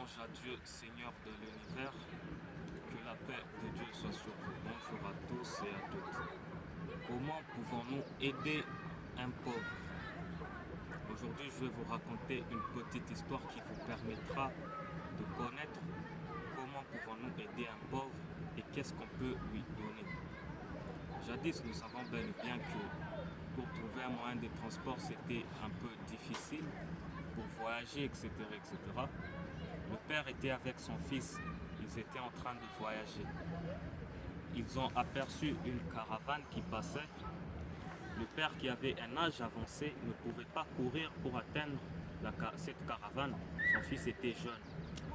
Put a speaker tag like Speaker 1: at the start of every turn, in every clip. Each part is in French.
Speaker 1: Louange à Dieu, Seigneur de l'univers. Que la paix de Dieu soit sur vous. Bonjour à tous et à toutes. Comment pouvons-nous aider un pauvre? Aujourd'hui, je vais vous raconter une petite histoire qui vous permettra de connaître comment pouvons-nous aider un pauvre et qu'est-ce qu'on peut lui donner. Jadis, nous savons bel et bien que pour trouver un moyen de transport, c'était un peu difficile pour voyager, etc., etc. Le père était avec son fils, ils étaient en train de voyager. Ils ont aperçu une caravane qui passait. Le père, qui avait un âge avancé, ne pouvait pas courir pour atteindre cette caravane. Son fils était jeune.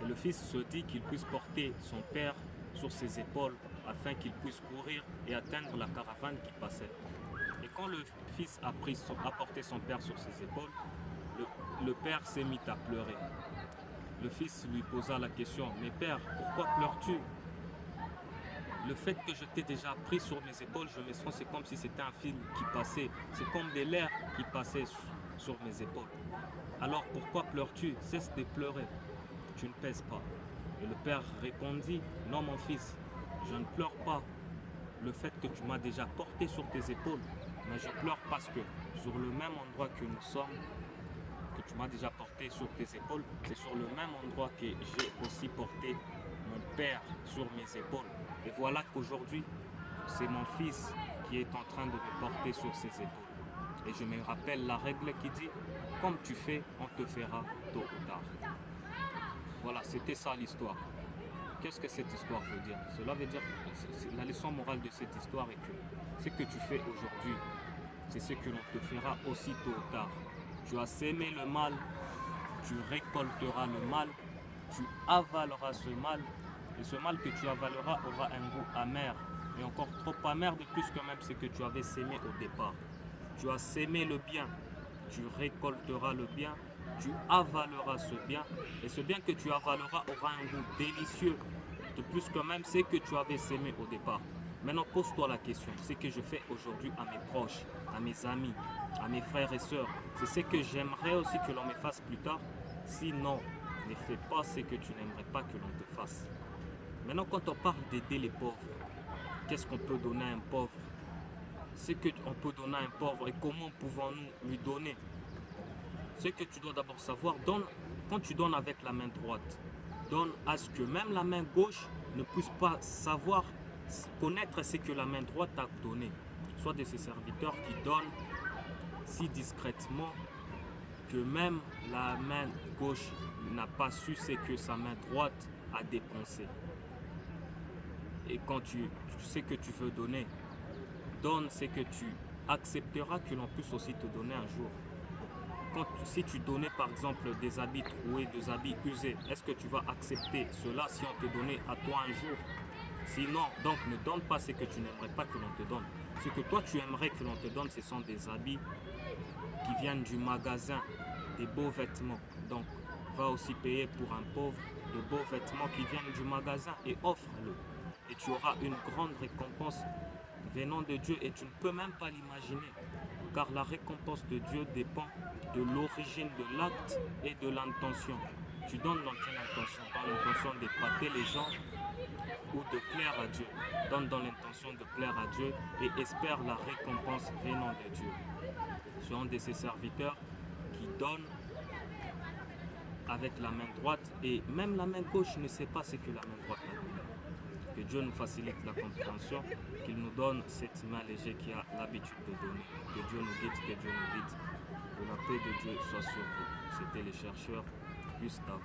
Speaker 1: Et le fils se dit qu'il puisse porter son père sur ses épaules afin qu'il puisse courir et atteindre la caravane qui passait. Et quand le fils a porté son père sur ses épaules, le père s'est mis à pleurer. Le fils lui posa la question: « Mais père, pourquoi pleures-tu? Le fait que je t'ai déjà pris sur mes épaules, je me sens, c'est comme si c'était un film qui passait. C'est comme de l'air qui passait sur mes épaules. Alors pourquoi pleures-tu? Cesse de pleurer. Tu ne pèses pas. » Et le père répondit: « Non mon fils, je ne pleure pas le fait que tu m'as déjà porté sur tes épaules, mais je pleure parce que sur le même endroit que nous sommes, que tu m'as déjà porté sur tes épaules, c'est sur le même endroit que j'ai aussi porté mon père sur mes épaules. Et voilà qu'aujourd'hui, c'est mon fils qui est en train de me porter sur ses épaules. Et je me rappelle la règle qui dit: comme tu fais, on te fera tôt ou tard. » Voilà, c'était ça l'histoire. Qu'est-ce que cette histoire veut dire? Cela veut dire, la leçon morale de cette histoire est que ce que tu fais aujourd'hui, c'est ce que l'on te fera aussi tôt ou tard. Tu as sémé le mal, tu récolteras le mal, tu avaleras ce mal, et ce mal que tu avaleras aura un goût amer, et encore trop amer de plus que même ce que tu avais sémé au départ. Tu as sémé le bien, tu récolteras le bien, tu avaleras ce bien, et ce bien que tu avaleras aura un goût délicieux, de plus que même ce que tu avais sémé au départ. Maintenant, pose-toi la question: ce que je fais aujourd'hui à mes proches, à mes amis, à mes frères et sœurs, c'est ce que j'aimerais aussi que l'on me fasse plus tard? Sinon, ne fais pas ce que tu n'aimerais pas que l'on te fasse. Maintenant, quand on parle d'aider les pauvres, qu'est-ce qu'on peut donner à un pauvre? Ce qu'on peut donner à un pauvre et comment pouvons-nous lui donner? Ce que tu dois d'abord savoir, quand tu donnes avec la main droite, donne à ce que même la main gauche ne puisse pas savoir, connaître ce que la main droite t'a donné. Soit de ces serviteurs qui donnent si discrètement que même la main gauche n'a pas su ce que sa main droite a dépensé. Et quand tu sais que tu veux donner, donne ce que tu accepteras que l'on puisse aussi te donner un jour. Si tu donnais par exemple des habits troués, des habits usés, est-ce que tu vas accepter cela si on te donnait à toi un jour? Sinon, donc ne donne pas ce que tu n'aimerais pas que l'on te donne. Ce que toi tu aimerais que l'on te donne, ce sont des habits qui viennent du magasin, des beaux vêtements. Donc va aussi payer pour un pauvre de beaux vêtements qui viennent du magasin et offre-le. Et tu auras une grande récompense venant de Dieu et tu ne peux même pas l'imaginer. Car la récompense de Dieu dépend de l'origine de l'acte et de l'intention. Tu donnes dans quelle intention? Dans l'intention d'épater les gens ou de plaire à Dieu. Donne dans l'intention de plaire à Dieu et espère la récompense venant de Dieu. Ce sont de ces serviteurs qui donnent avec la main droite et même la main gauche ne sait pas ce que la main droite a donné. Que Dieu nous facilite la compréhension, qu'il nous donne cette main légère qui a l'habitude de donner. Que Dieu nous guide, que Dieu nous guide. Que la paix de Dieu soit sur vous. C'était les chercheurs Gustavo.